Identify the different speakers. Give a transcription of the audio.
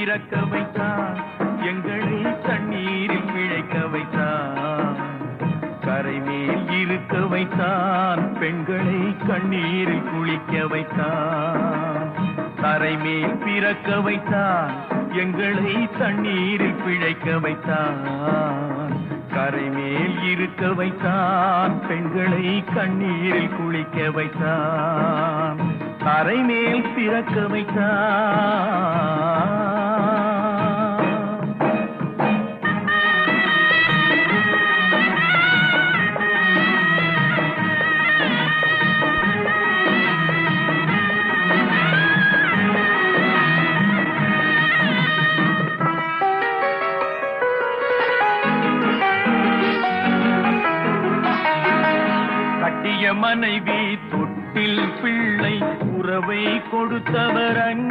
Speaker 1: பிறக்க வைத்தான், எங்களை தண்ணீரில் பிழைக்க வைத்தான். கரை மேல் இருக்க வைத்தான், பெண்களை கண்ணீரில் குளிக்க வைத்தான். கரை மேல் பிறக்க வைத்தான், எங்களை தண்ணீரில் பிழைக்க வைத்தான். கரை மேல் இருக்க வைத்தான், பெண்களை கண்ணீரில் குளிக்க வைத்தான். கரை மேல் பிறக்க வைத்தான். மனைவி தொட்டில் பிள்ளை உறவை கொடுத்தவர் அன்பு.